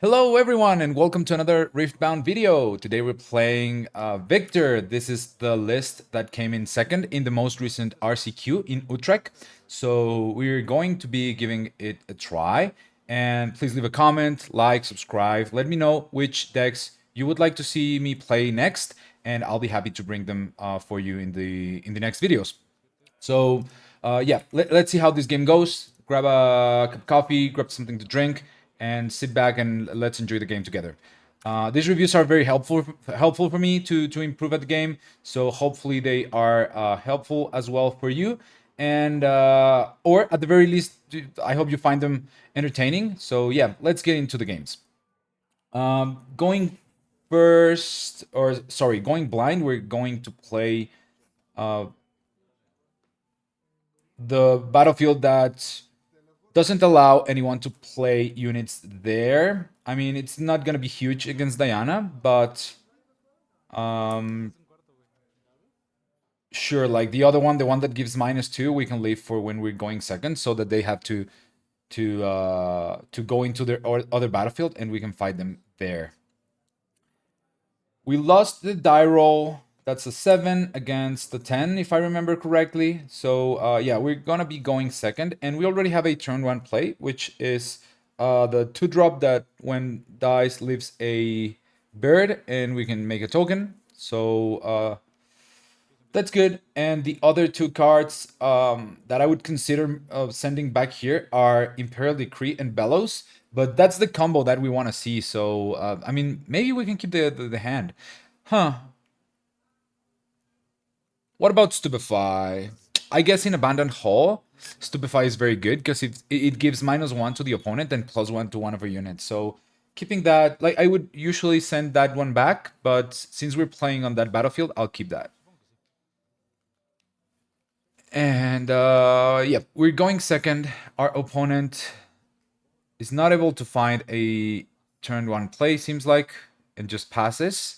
Hello everyone and welcome to another riftbound video. Today we're playing Viktor. This is the list that came in second in the most recent RCQ in Utrecht. So we're going to be giving it a try. And please leave a comment, like, subscribe. Let me know which decks you would like to see me play next, and I'll be happy to bring them for you in the next videos. So yeah, let's see how this game goes. Grab a cup of coffee, grab something to drink, and sit back and let's enjoy the game together. These reviews are very helpful for me to improve at the game. So hopefully they are helpful as well for you, and or at the very least, I hope you find them entertaining. So yeah, let's get into the games. Going first, or sorry, going blind. We're going to play the battlefield that doesn't allow anyone to play units there. I mean, it's not gonna be huge against Diana, but um, sure. Like the other one, the one that gives -2, we can leave for when we're going second, so that they have to go into their other battlefield, and we can fight them there. We lost the die roll. That's a 7 against the 10, if I remember correctly. So yeah, we're gonna be going second, and we already have a turn 1 play, which is the 2-drop that when dies leaves a bird, and we can make a token. So that's good. And the other two cards that I would consider sending back here are Imperial Decree and Bellows. But that's the combo that we want to see. So, I mean, maybe we can keep the hand. Huh. What about Stupefy? I guess in Abandoned Hall, Stupefy is very good because it gives -1 to the opponent and +1 to one of our units. So keeping that, like, I would usually send that one back. But since we're playing on that battlefield, I'll keep that. And yeah, we're going second. Our opponent is not able to find a turn 1 play, seems like, and just passes.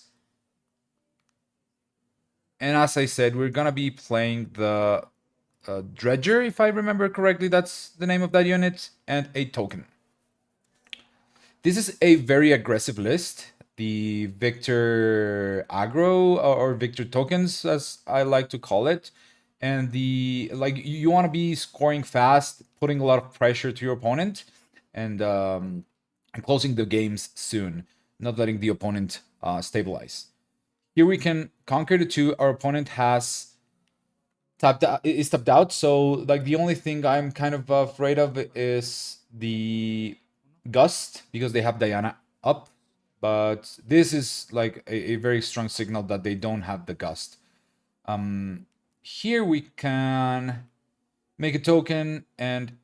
And as I said, we're gonna be playing the Dredger, if I remember correctly. That's the name of that unit, and a token. This is a very aggressive list. The Viktor aggro, or Viktor tokens, as I like to call it. And the like, you want to be scoring fast, putting a lot of pressure to your opponent, and closing the games soon, not letting the opponent stabilize. Here we can conquer the 2. Our opponent has tapped out. So like the only thing I'm kind of afraid of is the gust, because they have Diana up. But this is like a very strong signal that they don't have the gust. Here we can make a token and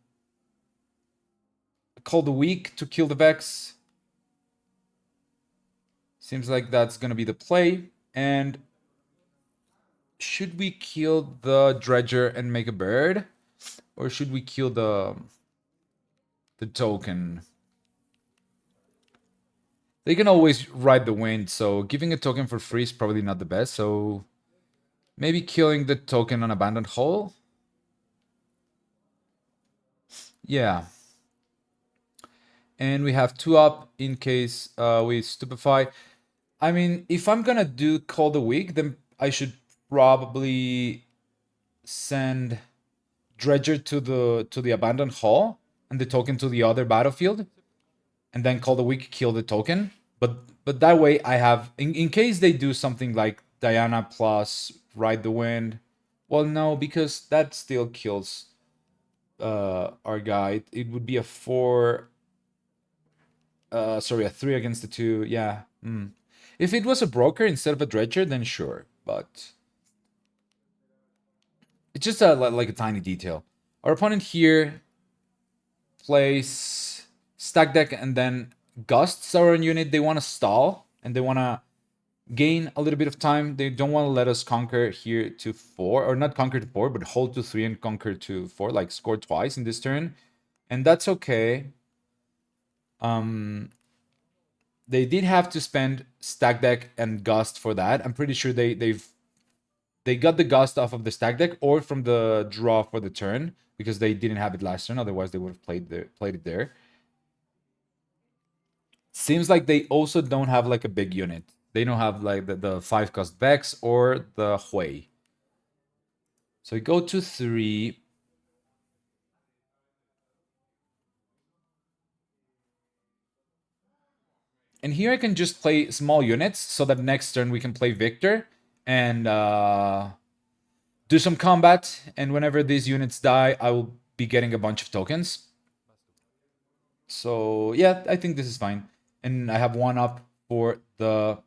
call the weak to kill the Vex. Seems like that's gonna be the play. And should we kill the Dredger and make a bird? Or should we kill the token? They can always ride the wind, so giving a token for free is probably not the best. So maybe killing the token on Abandoned Hall. Yeah. And we have 2 up in case we Stupefy. I mean, if I'm gonna do Call the Weak, then I should probably send Dredger to the Abandoned Hall and the token to the other battlefield, and then Call the Weak, kill the token. But that way I have, in case they do something like Diana plus Ride the Wind. Well, no, because that still kills our guy. It would be a 4. Sorry, a 3 against the 2. Yeah. If it was a broker instead of a Dredger, then sure. But it's just like a tiny detail. Our opponent here plays stack deck and then gusts our own unit. They want to stall and they want to gain a little bit of time. They don't want to let us conquer here to 4, or not conquer to 4, but hold to 3 and conquer to 4, like score twice in this turn. And that's okay. They did have to spend stack deck and gust for that. I'm pretty sure they got the gust off of the stack deck or from the draw for the turn, because they didn't have it last turn. Otherwise, they would have played it there. Seems like they also don't have like a big unit. They don't have like the 5 cost Vex or the Hui. So we go to 3. And here I can just play small units so that next turn we can play Viktor and do some combat. And whenever these units die, I will be getting a bunch of tokens. So yeah, I think this is fine. And I have one up for the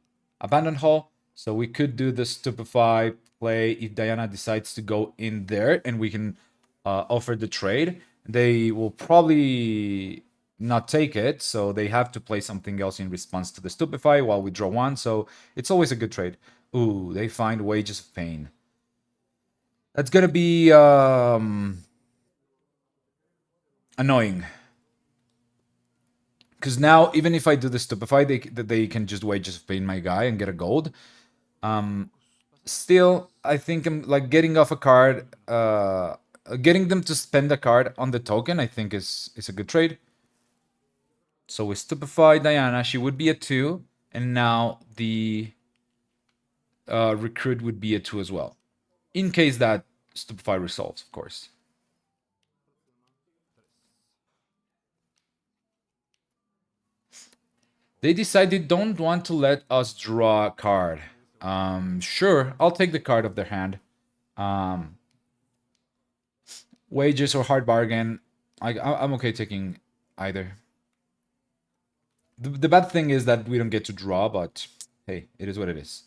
Abandoned Hall. So we could do the Stupefy play if Diana decides to go in there and we can offer the trade. They will probably not take it, so they have to play something else in response to the Stupefy while we draw one. So it's always a good trade. Ooh, they find Wages of Pain. That's gonna be annoying. Because now, even if I do the Stupefy, they can just Wages of Pain my guy and get a gold. Still, I think I'm like getting off a card, getting them to spend a card on the token. I think is a good trade. So we Stupefy Diana. She would be a 2, and now the Recruit would be a 2 as well, in case that Stupefy resolves, of course. They decide they don't want to let us draw a card. Sure, I'll take the card of their hand. Wages or hard bargain, I'm okay taking either. The bad thing is that we don't get to draw, but hey, it is what it is.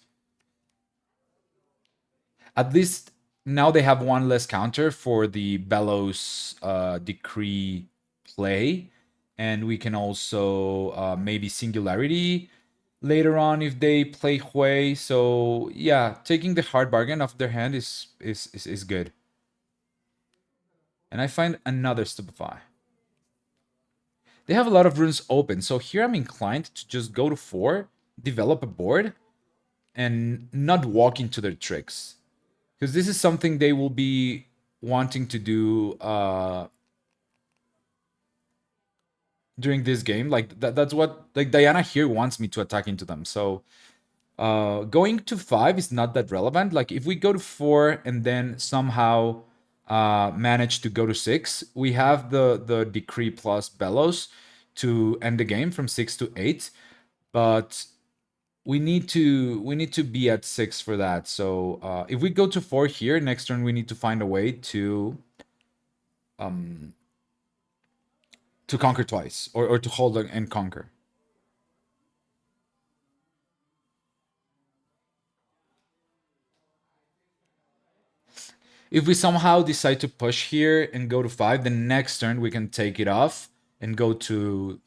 At least now they have one less counter for the Bellows Decree play, and we can also maybe Singularity later on if they play Hui. So yeah, taking the hard bargain off their hand is good. And I find another Stupefy. They have a lot of runes open, so here I'm inclined to just go to 4, develop a board, and not walk into their tricks. Because this is something they will be wanting to do during this game. Like, that's what... Like, Diana here wants me to attack into them, so... going to 5 is not that relevant. Like, if we go to 4 and then somehow manage to go to 6, we have the Decree plus Bellows to end the game from 6 to 8, but we need to be at 6 for that. So if we go to 4 here, next turn we need to find a way to conquer twice, or to hold and conquer. If we somehow decide to push here and go to 5, the next turn we can take it off and go to...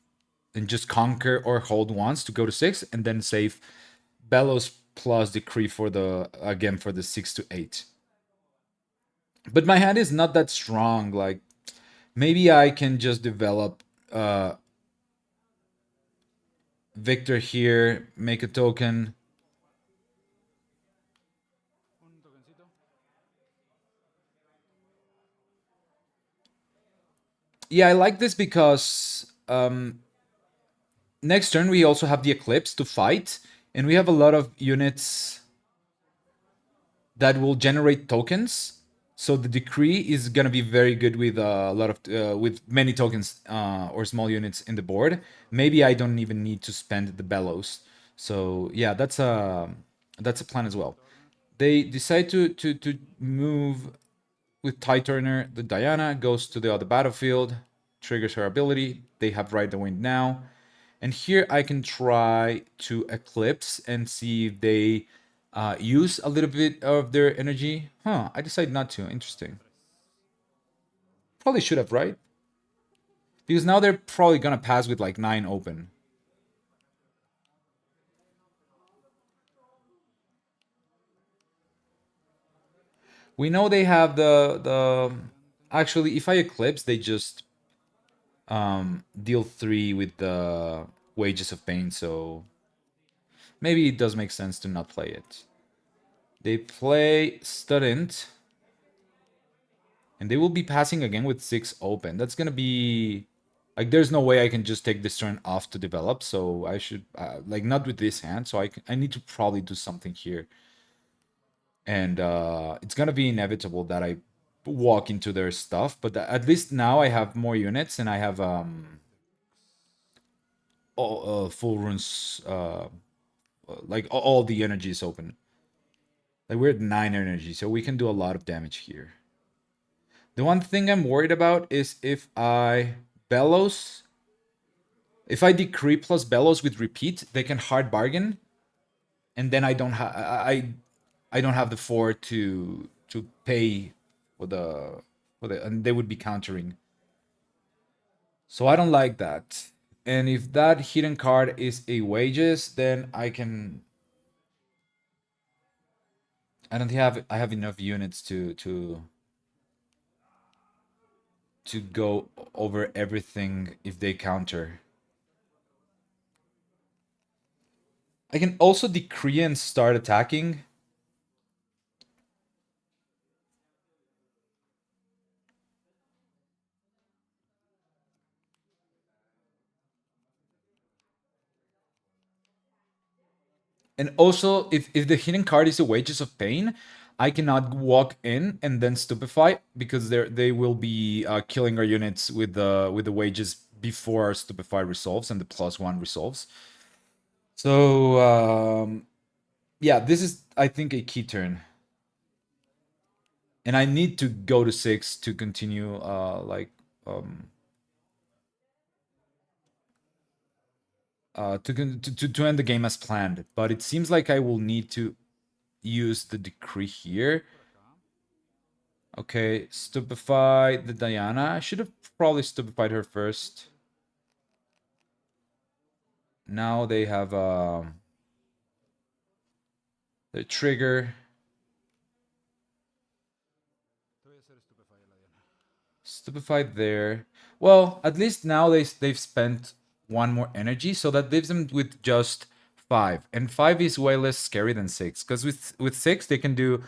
and just conquer or hold once to go to 6, and then save Bellows plus Decree for the... again, for the 6 to 8. But my hand is not that strong. Like, maybe I can just develop Viktor here, make a token. Yeah, I like this because next turn we also have the Eclipse to fight, and we have a lot of units that will generate tokens. So the Decree is gonna be very good with a lot of with many tokens or small units in the board. Maybe I don't even need to spend the Bellows. So yeah, that's a plan as well. They decide to move with Tide Turner. The Diana goes to the other battlefield, triggers her ability. They have Ride the Wind now. And here I can try to Eclipse and see if they use a little bit of their energy. Huh, I decided not to. Interesting. Probably should have, right? Because now they're probably gonna pass with like 9 open. We know they have the... Actually, if I Eclipse, they just deal 3 with the Wages of Pain, so maybe it does make sense to not play it. They play Student, and they will be passing again with 6 open. That's gonna be Like, there's no way I can just take this turn off to develop, so I should, like, not with this hand, so I need to probably do something here. And it's gonna be inevitable that I walk into their stuff, but at least now I have more units, and I have full runes, like, all the energies open. Like, we're at 9 energy, so we can do a lot of damage here. The one thing I'm worried about is if I bellows, if I decree plus bellows with repeat, they can hard bargain, and then I don't have I don't have the 4 to pay for the and they would be countering. So I don't like that. And if that hidden card is a wages, then I don't have I have enough units to go over everything if they counter. I can also decree and start attacking. And also, if the hidden card is a Wages of Pain, I cannot walk in and then Stupefy because they will be killing our units with the Wages before our Stupefy resolves and the +1 resolves. So yeah, this is, I think, a key turn, and I need to go to 6 to continue um, to end the game as planned. But it seems like I will need to use the decree here. Okay, stupefy the Diana. I should have probably stupefied her first. Now they have the trigger. Stupefied there. Well, at least now they've spent 1 more energy, so that leaves them with just 5. And 5 is way less scary than 6, because with 6 they can do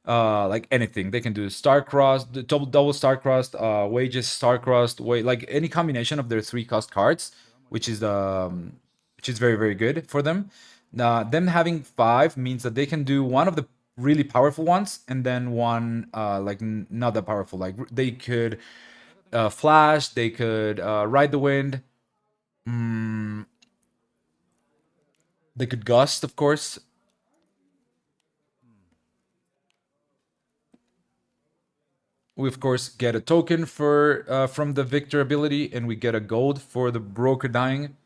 like anything. They can do Starcrossed, the double Starcrossed, Wages Starcrossed, like any combination of their 3 cost cards, which is which is very very good for them. Them having 5 means that they can do one of the really powerful ones, and then one like not that powerful. Like they could flash, they could ride the wind, mm, they could gust, of course. We of course get a token for from the Viktor ability, and we get a gold for the broker dying.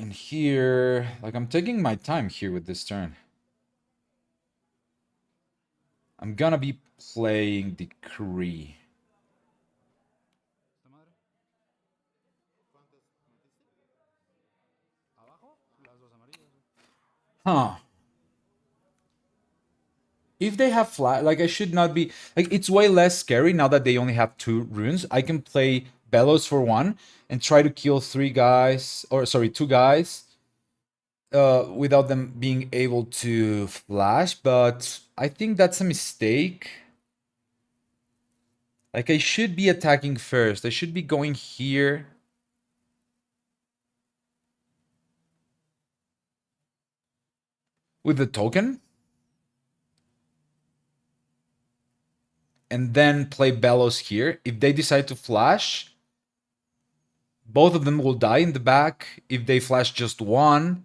And here, like, I'm taking my time here with this turn. I'm gonna be playing Decree. Huh. If they have flat, like, I should not be, like, it's way less scary now that they only have 2 runes. I can play Bellows for 1 and try to kill 3 guys, or sorry, 2 guys, without them being able to flash, but I think that's a mistake. Like, I should be attacking first. I should be going here. With the token. And then play Bellows here. If they decide to flash, both of them will die in the back. If they flash just one,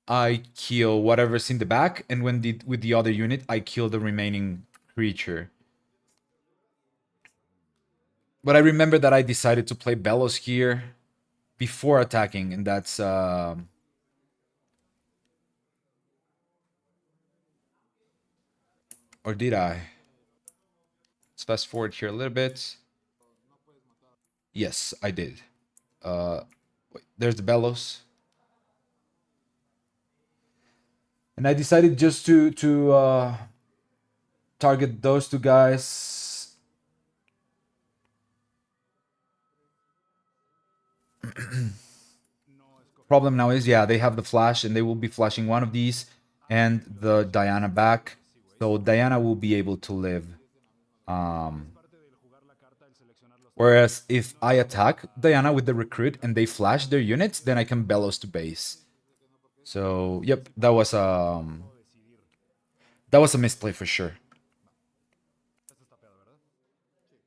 I kill whatever's in the back, and with the other unit, I kill the remaining creature. But I remember that I decided to play Bellows here before attacking, and that's or did I? Let's fast forward here a little bit. Yes, I did. Wait, there's the Bellows. And I decided just to target those 2 guys. Problem now is, yeah, they have the flash, and they will be flashing one of these and the Diana back. So Diana will be able to live. Whereas if I attack Diana with the recruit and they flash their units, then I can bellows to base. So yep, that was a misplay for sure.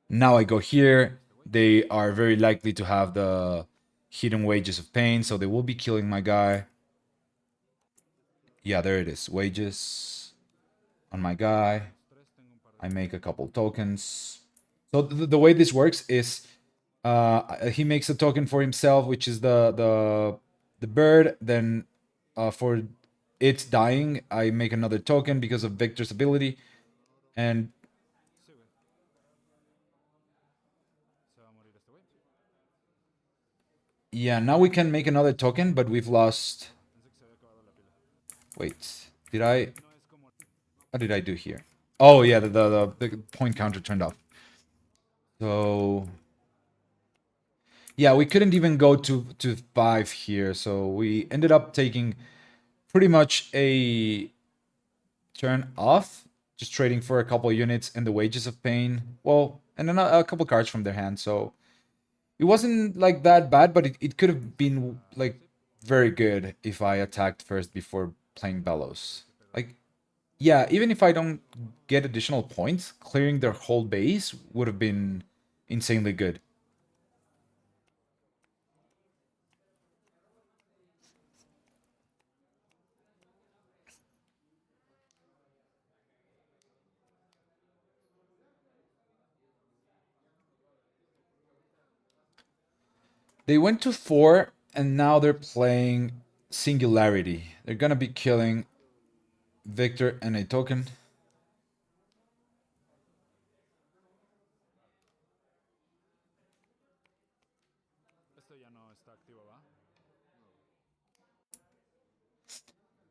Now I go here. They are very likely to have the hidden wages of pain, so they will be killing my guy. Yeah, there it is. Wages on my guy. I make a couple tokens. So the way this works is he makes a token for himself, which is the bird. Then for it dying, I make another token because of Victor's ability. And yeah, now we can make another token, but we've lost. Wait, did I? What did I do here? Oh yeah, the point counter turned off. So yeah, we couldn't even go to 5 here, so we ended up taking pretty much a turn off, just trading for a couple units and the wages of pain. Well, and then a couple cards from their hand, so it wasn't like that bad, but it could have been like very good if I attacked first before playing Bellows. Like, yeah, even if I don't get additional points, clearing their whole base would have been insanely good. They went to 4, and now they're playing Singularity. They're gonna be killing Victor and a token.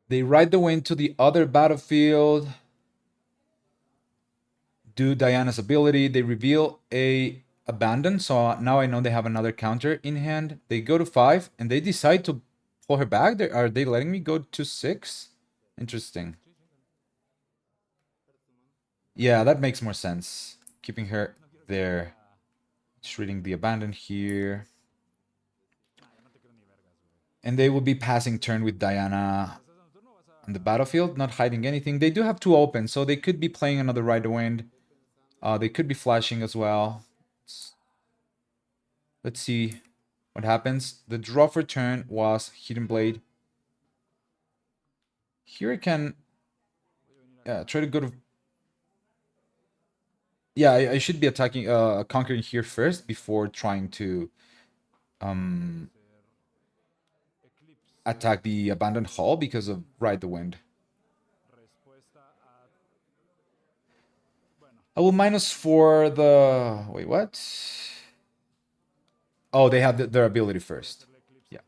They ride the wind to the other battlefield. Do Diana's ability. They reveal a abandon, so now I know they have another counter in hand. They go to 5, and they decide to pull her back. Are they letting me go to 6? Interesting. Yeah, that makes more sense. Keeping her there. Just reading the abandon here. And they will be passing turn with Diana on the battlefield, not hiding anything. They do have 2 open, so they could be playing another Ride the Wind. They could be flashing as well. Let's see what happens. The draw for turn was Hidden Blade. Here I can try to go to... Yeah, I should be attacking, conquering here first before trying to attack the abandoned hall because of Ride the Wind. I will -4 the... Wait, what? Oh, they have their ability first. Yeah.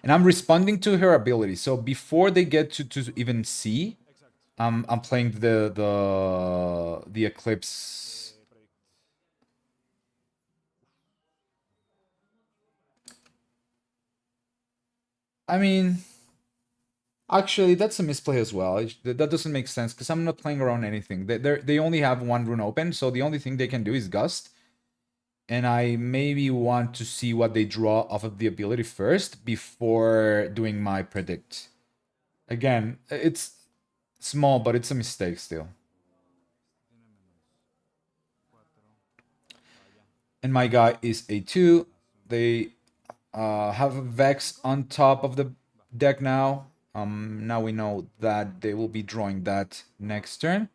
And I'm responding to her ability. So before they get to even see, I'm playing the Eclipse. I mean, actually, that's a misplay as well. That doesn't make sense because I'm not playing around anything. They only have 1 rune open, so the only thing they can do is Gust. And I maybe want to see what they draw off of the ability first before doing my predict. Again, it's small, but it's a mistake still. And my guy is a 2. They have a Vex on top of the deck now. Now we know that they will be drawing that next turn.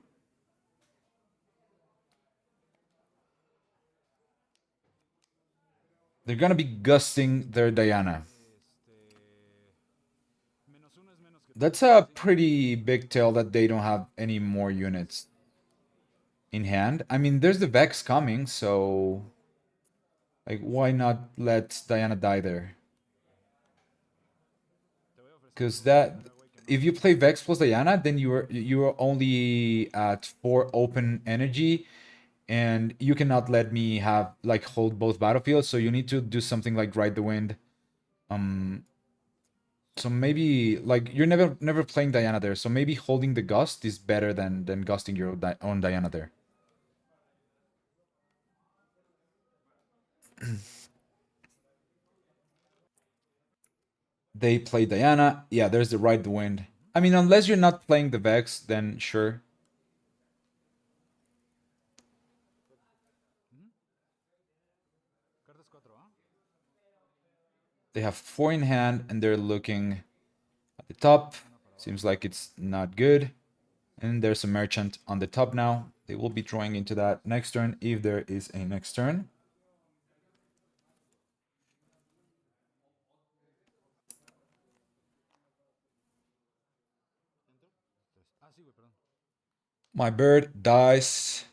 They're gonna be gusting their Diana. That's a pretty big tell that they don't have any more units in hand. I mean, there's the Vex coming, so like, why not let Diana die there? Because that, if you play Vex plus Diana, then you're only at 4 open energy, and you cannot let me have like hold both battlefields. So you need to do something like Ride the Wind. So maybe like you're never playing Diana there. So maybe holding the Gust is better than gusting your own Diana there. They play Diana. Yeah, there's the Ride the Wind. I mean, unless you're not playing the Vex, then sure. They have 4 in hand, and they're looking at the top. Seems like it's not good. And there's a merchant on the top now. They will be drawing into that next turn if there is a next turn. My bird dies.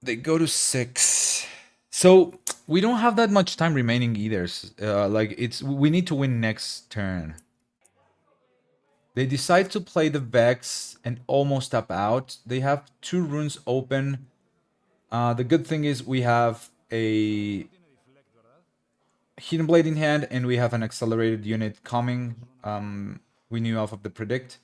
They go to 6. So we don't have that much time remaining either. Like we need to win next turn. They decide to play the Vex and almost tap out. They have 2 runes open. The good thing is we have a Hidden Blade in hand and we have an accelerated unit coming. We knew off of the predict.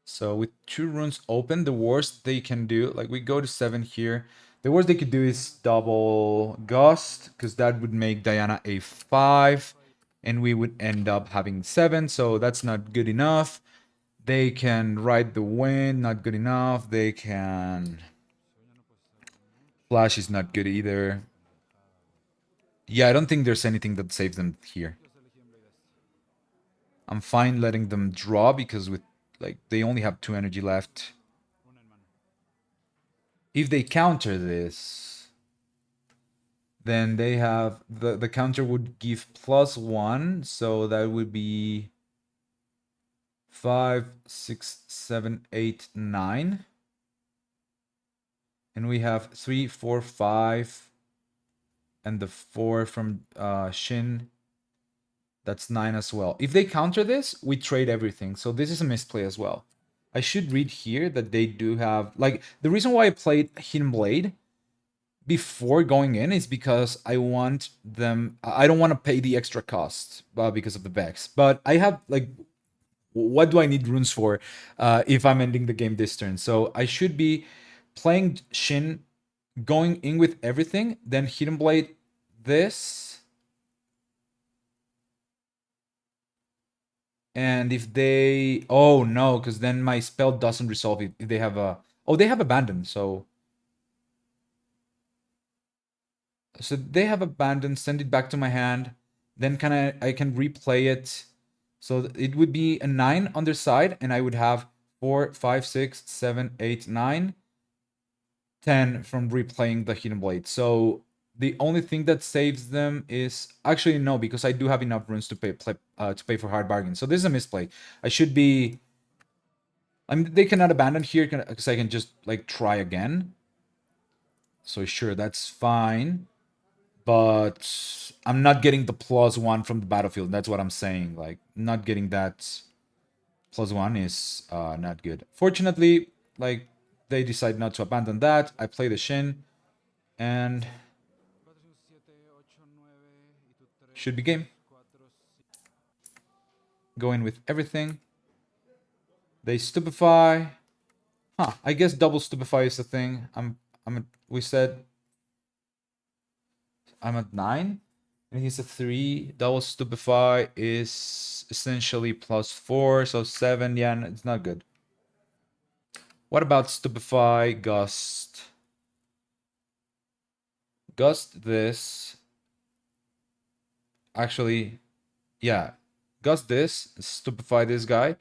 So with 2 runes open, the worst they can do, like we go to 7 here. The worst they could do is double Gust, because that would make Diana a 5. And we would end up having 7, so that's not good enough. They can ride the wind, not good enough. They can... Flash is not good either. Yeah, I don't think there's anything that saves them here. I'm fine letting them draw because with like they only have 2 energy left. If they counter this, then they have the counter would give +1, so that would be 5, 6, 7, 8, 9. And we have 3, 4, 5, and the 4 from Shin. That's 9 as well. If they counter this, we trade everything. So this is a misplay as well. I should read here that they do have... Like, the reason why I played Hidden Blade before going in is because I want them... I don't want to pay the extra cost because of the Vex. But I have, like... What do I need runes for if I'm ending the game this turn? So I should be playing Shin, going in with everything, then Hidden Blade this... And if they... Oh, no, because then my spell doesn't resolve it if they have a... Oh, they have Abandon, so... So they have Abandon, send it back to my hand. Then I can replay it. So it would be a 9 on their side, and I would have 4, 5, 6, 7, 8, 9, 10 from replaying the Hidden Blade. So the only thing that saves them is... Actually, no, because I do have enough runes to pay for hard bargain. So this is a misplay. I should be... I mean, they cannot abandon here because I can just like try again. So sure, that's fine. But I'm not getting the +1 from the battlefield. That's what I'm saying. Like, not getting that +1 is not good. Fortunately, like, they decide not to abandon that. I play the Shin. And... should be game. Go in with everything. They stupefy. Huh, I guess double stupefy is the thing. We said I'm at 9. And he's a 3. Double stupefy is essentially +4, so 7. Yeah, it's not good. What about stupefy, gust? Gust this. Actually, yeah. Gust this, stupefy this guy.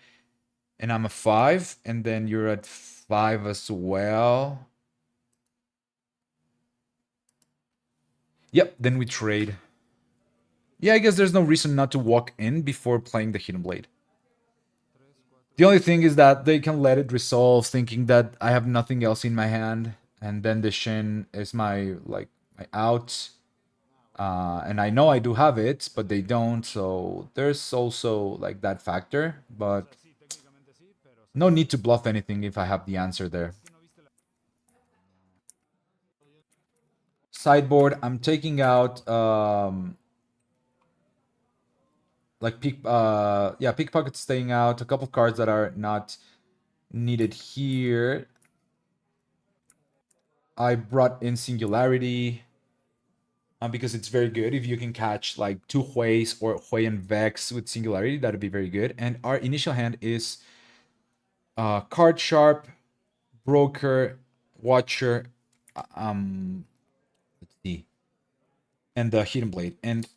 And I'm a 5, and then you're at 5 as well. Yep, then we trade. Yeah, I guess there's no reason not to walk in before playing the Hidden Blade. The only thing is that they can let it resolve, thinking that I have nothing else in my hand, and then the Shin is my out. And I know I do have it, but they don't, so there's also like that factor, but no need to bluff anything if I have the answer there. Sideboard, I'm taking out like pickpocket staying out, a couple cards that are not needed here. I brought in Singularity because it's very good. If you can catch like two Hueys or Hui and Vex with Singularity, that'd be very good. And our initial hand is Card Sharp, Broker, Watcher, let's see, and the Hidden Blade. And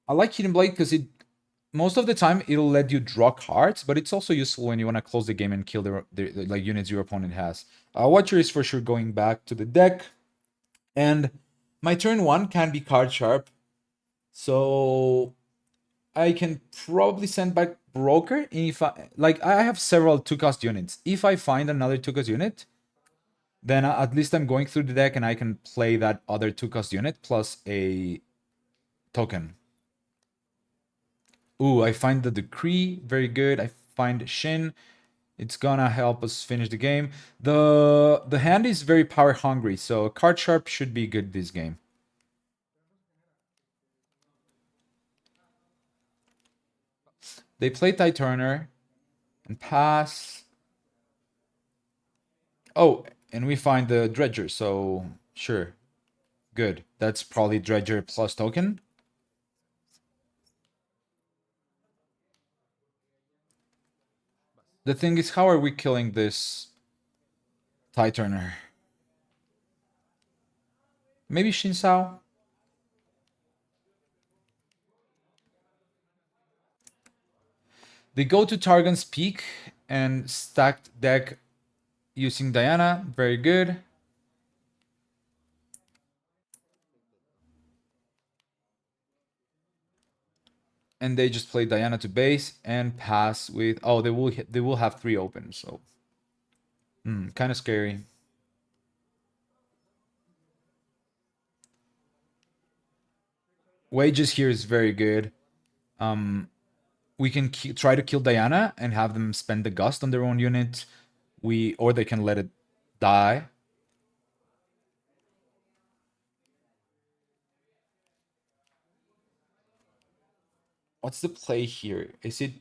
I like Hidden Blade because it most of the time it'll let you draw cards, but it's also useful when you want to close the game and kill the like units your opponent has. Watcher is for sure going back to the deck, and my turn one can be card sharp, so I can probably send back Broker if I have several 2-cost units. If I find another 2-cost unit, then at least I'm going through the deck and I can play that other 2-cost unit plus a token. Ooh, I find the Decree, very good. I find Shin. It's gonna help us finish the game. The hand is very power hungry, so card sharp should be good this game. They play Tide Turner and pass. Oh, and we find the Dredger, so sure. Good. That's probably Dredger plus token. The thing is, how are we killing this Tide Turner? Maybe Shinsao? They go to Targon's Peak and stacked deck using Diana. Very good. And they just play Diana to base and pass with... Oh, they will have 3 open, so... kind of scary. Wages here is very good. We can try to kill Diana and have them spend the Gust on their own unit. Or they can let it die. What's the play here? Is it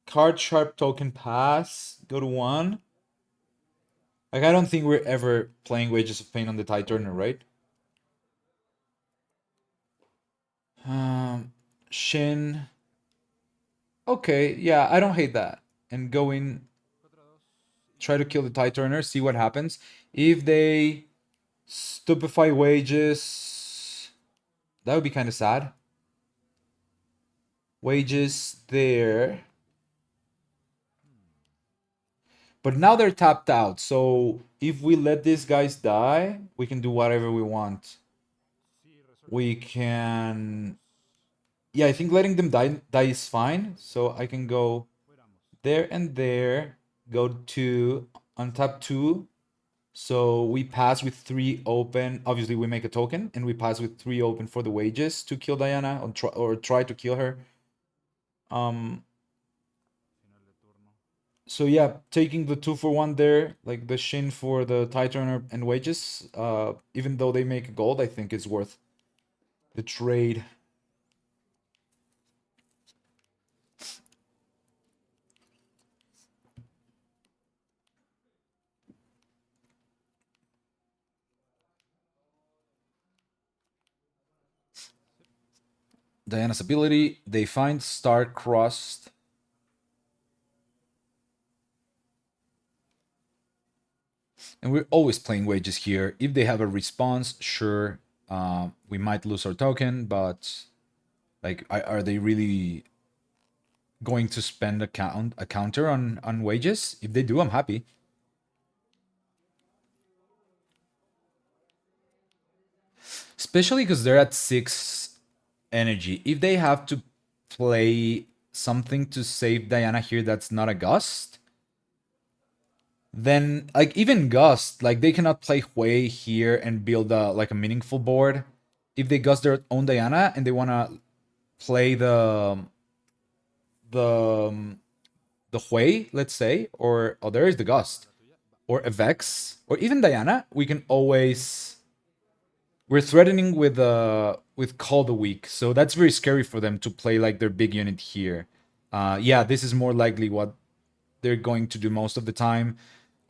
card sharp token pass, go to 1? Like, I don't think we're ever playing Wages of Pain on the Tide Turner, right? Shin. Okay, yeah, I don't hate that. And go in, try to kill the Tide Turner, see what happens. If they stupefy Wages, that would be kind of sad. Wages there. But now they're tapped out, so if we let these guys die, we can do whatever we want. We can... Yeah, I think letting them die is fine. So I can go there and there, go to untap 2. So we pass with 3 open. Obviously, we make a token, and we pass with 3 open for the Wages to kill Diana or try to kill her. So yeah, taking the 2-for-1 there, like the Shin for the Tide Turner and Wages, even though they make gold, I think it's worth the trade. Diana's ability, they find Star-Crossed. And we're always playing Wages here. If they have a response, sure, we might lose our token, but like, are they really going to spend a counter on Wages? If they do, I'm happy. Especially because they're at 6 energy. If they have to play something to save Diana here that's not a Gust, then like even Gust, like they cannot play Hui here and build like a meaningful board. If they Gust their own Diana and they wanna play the Hui, let's say, or there is the Gust, or a Vex, or even Diana, we can always... We're threatening with Call the Weak, so that's very scary for them to play like their big unit here. Yeah, this is more likely what they're going to do most of the time.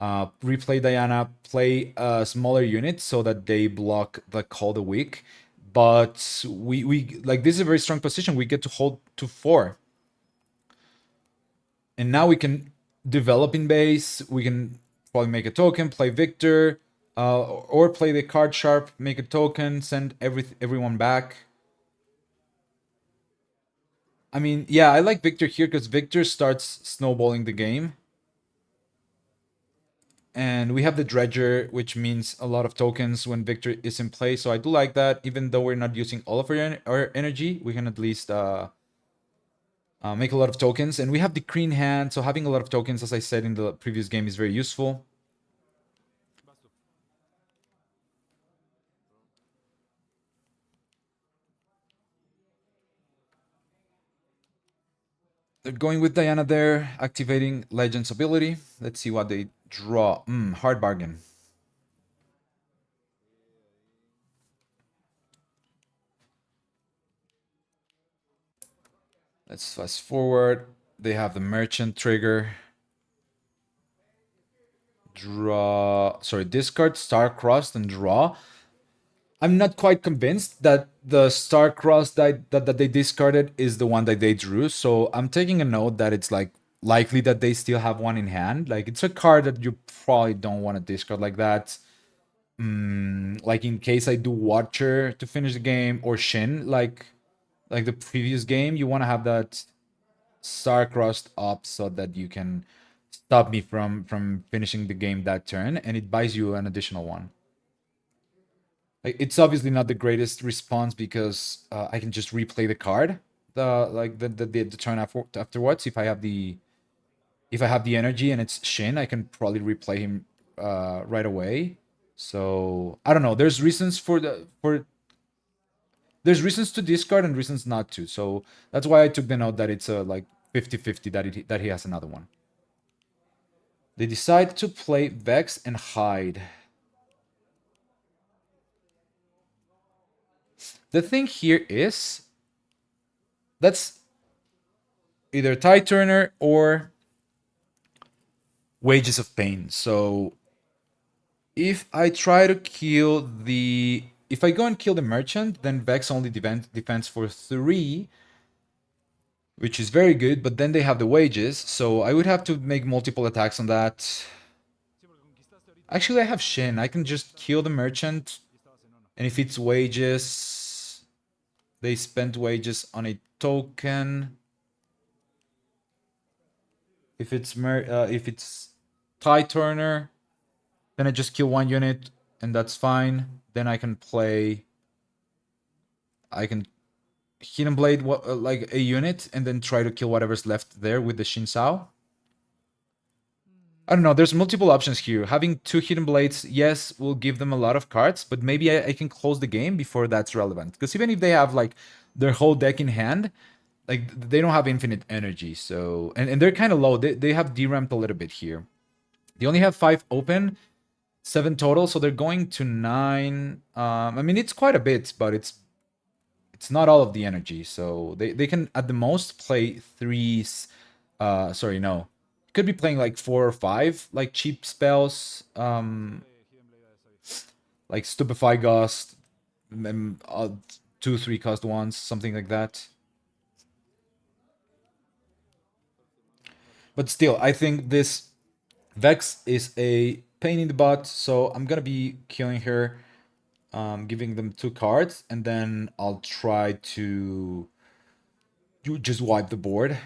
replay Diana, play smaller units so that they block the Call the Weak. But we like, this is a very strong position. We get to hold to 4. And now we can develop in base. We can probably make a token, play Viktor, or play the card sharp, make a token, send everyone back. I mean, yeah, I like Viktor here because Viktor starts snowballing the game. And we have the Dredger, which means a lot of tokens when Viktor is in play. So I do like that. Even though we're not using all of our energy, we can at least make a lot of tokens. And we have the Green Hand, so having a lot of tokens, as I said in the previous game, is very useful. They're going with Diana there, activating Legend's ability. Let's see what they draw. Hard bargain. Let's fast forward. They have the Merchant trigger. Draw. Sorry, discard Star-Crossed and draw. I'm not quite convinced that the Star-Crossed that they discarded is the one that they drew. So I'm taking a note that it's like likely that they still have one in hand. Like, it's a card that you probably don't want to discard like that. Like, in case I do Watcher to finish the game, or Shin, like the previous game, you want to have that Star-Crossed up so that you can stop me from finishing the game that turn, and it buys you an additional one. Like, it's obviously not the greatest response because I can just replay the card the turn afterwards. If I have the energy and it's Shin, I can probably replay him right away. So I don't know. There's reasons there's reasons to discard and reasons not to. So that's why I took the note that it's a like 50-50 that he has another one. They decide to play Vex and hide. The thing here is that's either Tide Turner or Wages of Pain. So if I try to kill the... If I go and kill the Merchant, then Vex only defends for 3, which is very good, but then they have the Wages, so I would have to make multiple attacks on that. Actually, I have Shin. I can just kill the Merchant, and if it's Wages, they spent Wages on a token. If it's Tide Turner, then I just kill one unit, and that's fine. Then I can play... I can Hidden Blade like a unit, and then try to kill whatever's left there with the Shinsao. I don't know, there's multiple options here. Having 2 Hidden Blades, yes, will give them a lot of cards, but maybe I can close the game before that's relevant. Because even if they have like their whole deck in hand, like they don't have infinite energy. So and they're kind of low. They have deramped a little bit here. They only have 5 open, 7 total, so they're going to 9. I mean, it's quite a bit, but it's not all of the energy. So they can at the most play 3. Sorry, no. Could be playing like 4 or 5 like cheap spells, like Stupefy Gust, 2-3 cost ones, something like that. But still, I think this Vex is a pain in the butt, so I'm gonna be killing her, giving them 2 cards, and then I'll try to just wipe the board.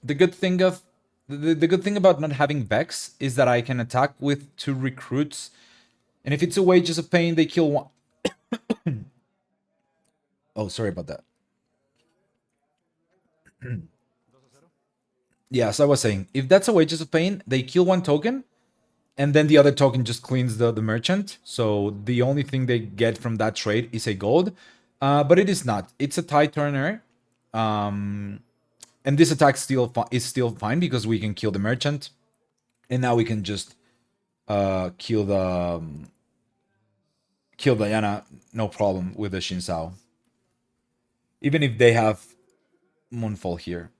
The good thing of the good thing about not having Vex is that I can attack with 2 recruits, and if it's a Wages of Pain, they kill one. Oh, sorry about that. Yeah, so I was saying, if that's a Wages of Pain, they kill 1 token, and then the other token just cleans the merchant. So the only thing they get from that trade is a gold. But it is not. It's a Tide Turner. And this attack is still fine because we can kill the merchant. And now we can just kill Diana, no problem, with the Shinsao. Even if they have Moonfall here.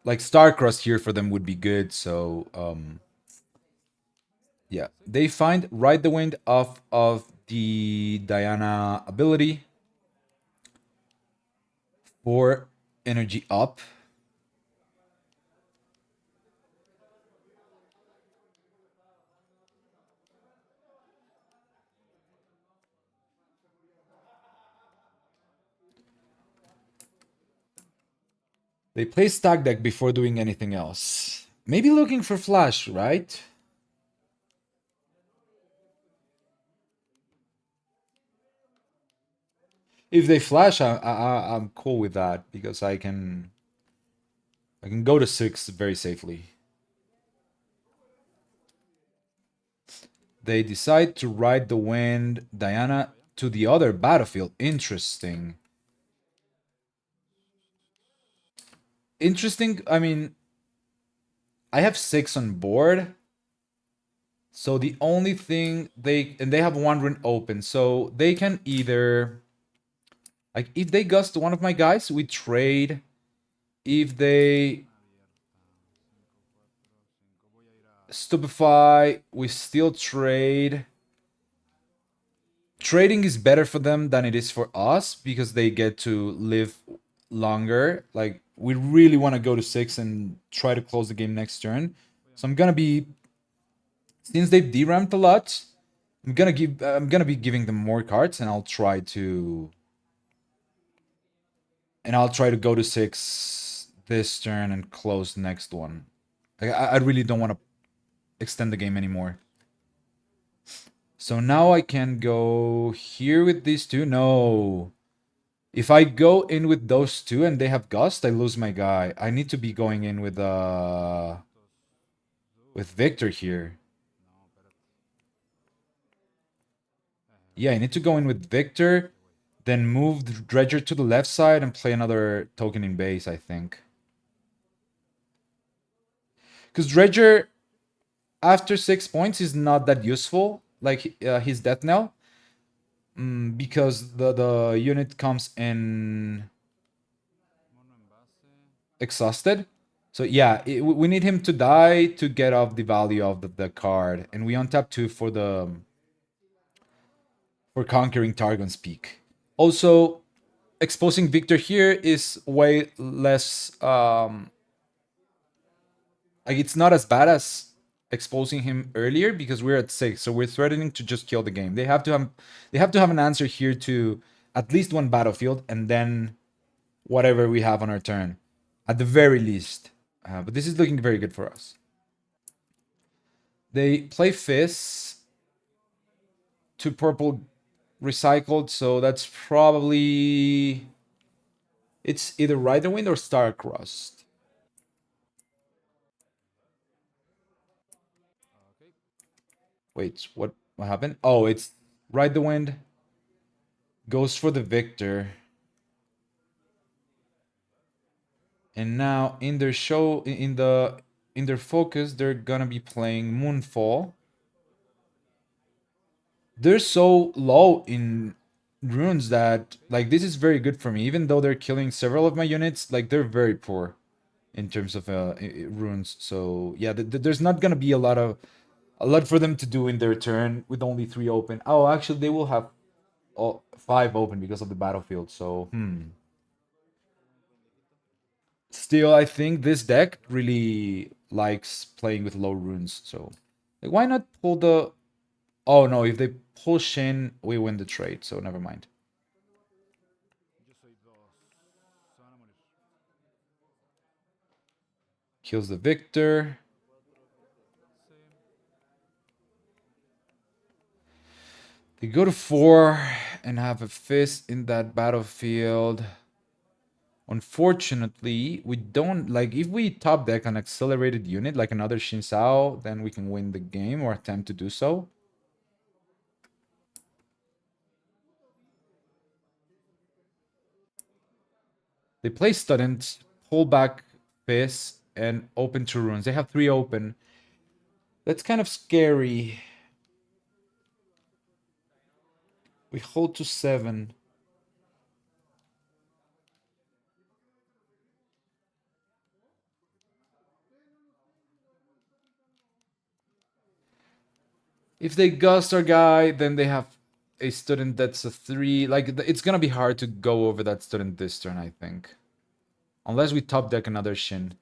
like Starcross here for them would be good. So yeah, they find Ride the Wind off of the Diana ability for energy up. They play stack deck before doing anything else. Maybe looking for flash, right? If they flash, I'm cool with that because I can go to 6 very safely. They decide to ride the wind Diana to the other battlefield. Interesting. Interesting. I mean, I have 6 on board. So the only thing they have one rune open. So they can either, like, if they gust one of my guys, we trade. If they stupefy, we still trade. Trading is better for them than it is for us because they get to live longer. Like, we really want to go to 6 and try to close the game next turn. So I'm gonna be, since they've deramped a lot, I'm gonna be giving them more cards, and I'll try to go to 6 this turn and close the next one. I really don't want to extend the game anymore. So now I can go here with these two. No. If I go in with those two and they have Gust, I lose my guy. I need to be going in with Viktor here. Yeah, I need to go in with Viktor, then move the Dredger to the left side and play another token in base, I think. Because Dredger, after 6 points, is not that useful, like his death knell, because the unit comes in exhausted. So yeah, we need him to die to get off the value of the card, and we untap 2 for conquering Targon's Peak. Also, exposing Viktor here is way less like, it's not as bad as exposing him earlier because we're at 6, so we're threatening to just kill the game. They have to have an answer here to at least one battlefield and then whatever we have on our turn, at the very least. But this is looking very good for us. They play Fizz, 2 purple recycled, so that's probably, it's either Rider Wind or Starcross. Wait, what happened? Oh, it's Ride the Wind goes for the Victor. And now in their show, in their focus, they're gonna be playing Moonfall. They're so low in runes that, like, this is very good for me. Even though they're killing several of my units, like, they're very poor in terms of runes. So yeah, there's not gonna be a lot for them to do in their turn with only 3 open. Oh, actually, they will have 5 open because of the battlefield. So still, I think this deck really likes playing with low runes. So, like, why not pull the? Oh no! If they pull Shin, we win the trade. So never mind. Kills the Victor. They go to 4 and have a fist in that battlefield. Unfortunately, we don't, like, if we top deck an accelerated unit like another Shin Sao, then we can win the game or attempt to do so. They play Student, pull back Fist, and open 2 runes. They have 3 open. That's kind of scary. We hold to 7. If they gust our guy, then they have a student that's a 3. Like, it's gonna be hard to go over that student this turn, I think. Unless we top deck another Shin.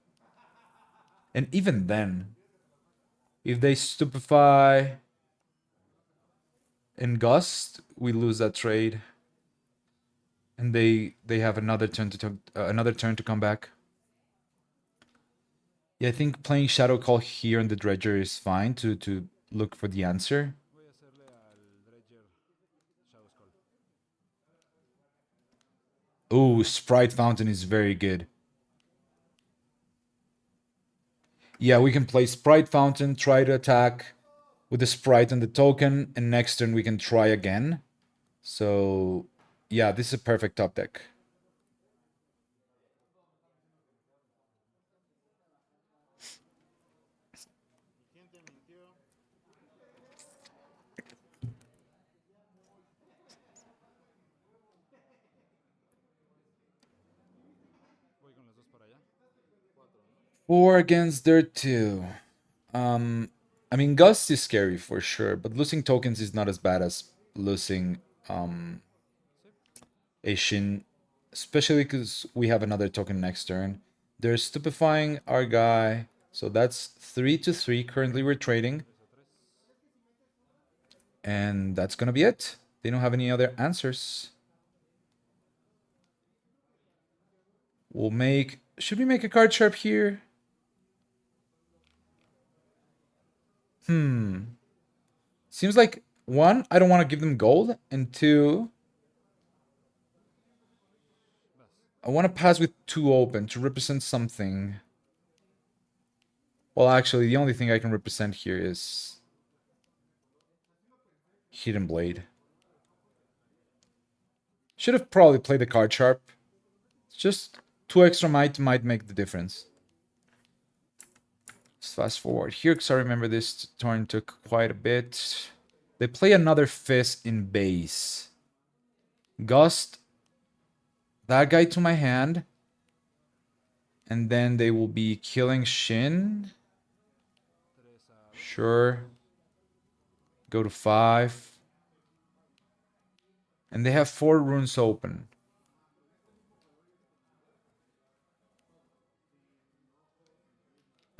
And even then, if they stupefy and gust, we lose that trade. And they have another turn to come back. Yeah, I think playing Shadow Call here on the Dredger is fine to look for the answer. Oh, Sprite Fountain is very good. Yeah, we can play Sprite Fountain, try to attack with the Sprite and the token, and next turn we can try again. So, yeah, this is a perfect top deck. Four against their 2. I mean, Gust is scary for sure, but losing tokens is not as bad as losing a Shin, especially because we have another token next turn. They're stupefying our guy, so that's 3-3. Currently, we're trading, and that's gonna be it. They don't have any other answers. We'll make. Should we make a card sharp here? Seems like 1, I don't want to give them gold, and 2, I want to pass with 2 open to represent something. Well, actually, the only thing I can represent here is Hidden Blade. Should have probably played the card sharp. Just 2 extra might make the difference. Let's fast forward here, because I remember this turn took quite a bit. They play another Fizz in base. Gust that guy to my hand. And then they will be killing Shin. Sure. Go to 5. And they have 4 runes open.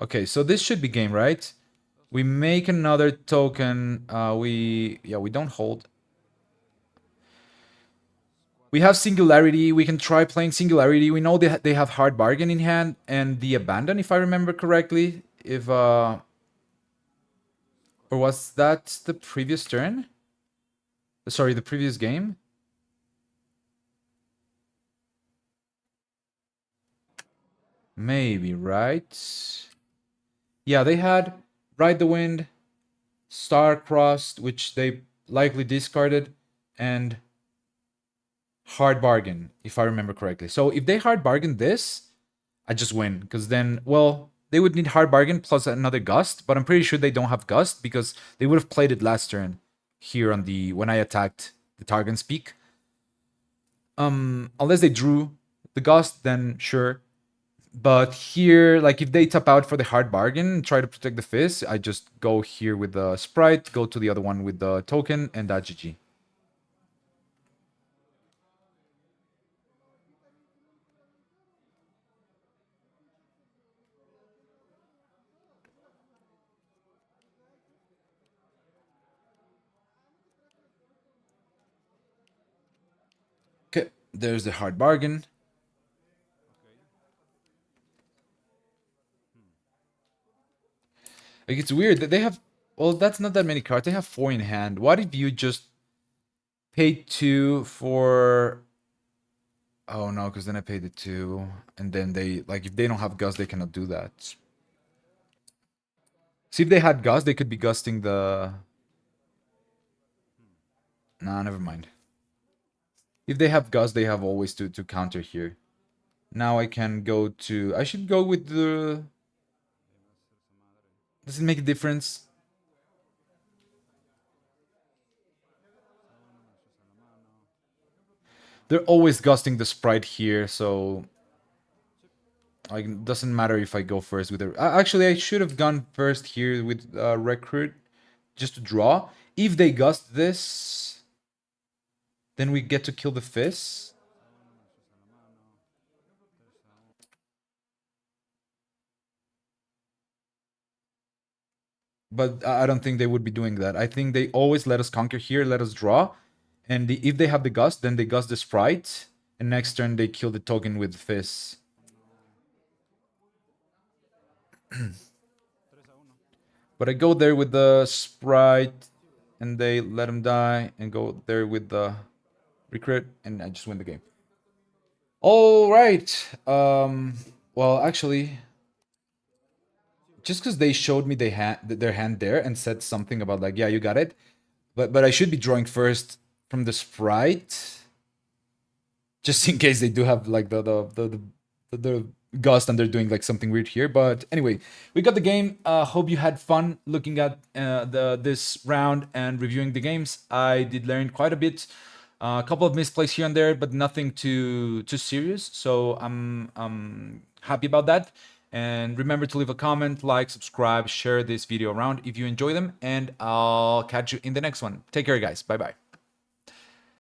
Okay, so this should be game, right? We make another token. We don't hold. We have Singularity. We can try playing Singularity. We know they have Hard Bargain in hand and the Abandon, if I remember correctly. If or was that the previous turn? Sorry, the previous game? Maybe, right? Yeah, they had Ride the Wind, Star-Crossed, which they likely discarded, and Hard Bargain, if I remember correctly. So if they Hard Bargain this, I just win, because then, well, they would need Hard Bargain plus another Gust, but I'm pretty sure they don't have Gust, because they would have played it last turn here on the, when I attacked the Targon's Peak. Unless they drew the Gust, then sure. But here, like, if they tap out for the Hard Bargain and try to protect the Fizz, I just go here with the Sprite, go to the other one with the token, and that GG. Okay, there's the Hard Bargain. Like, it's weird that they have... Well, that's not that many cards. They have 4 in hand. What if you just paid 2 for... Oh, no, because then I paid the 2. And then they... Like, if they don't have Gust, they cannot do that. See, if they had Gust, they could be Gusting the... Nah, never mind. If they have Gust, they have always to counter here. Now I can go to... I should go with the... Does it make a difference? They're always gusting the Sprite here, so... Like, it doesn't matter if I go first with it. Actually, I should have gone first here with Recruit. just to draw. If they gust this, then we get to kill the Fizz. But I don't think they would be doing that. I think they always let us conquer here, let us draw. And if they have the gust, then they gust the Sprite. And next turn they kill the token with Fizz. But I go there with the Sprite, and they let him die, and go there with the recrit, and I just win the game. All right. Well, actually, just because they showed me their hand there and said something about like, yeah, you got it, but I should be drawing first from the Sprite, just in case they do have like the gust and they're doing like something weird here. But anyway, we got the game. Hope you had fun looking at this round and reviewing the games. I did learn quite a bit. A couple of misplays here and there, but nothing too serious. So I'm happy about that. And remember to leave a comment, like, subscribe, share this video around if you enjoy them. And I'll catch you in the next one. Take care, guys. Bye bye.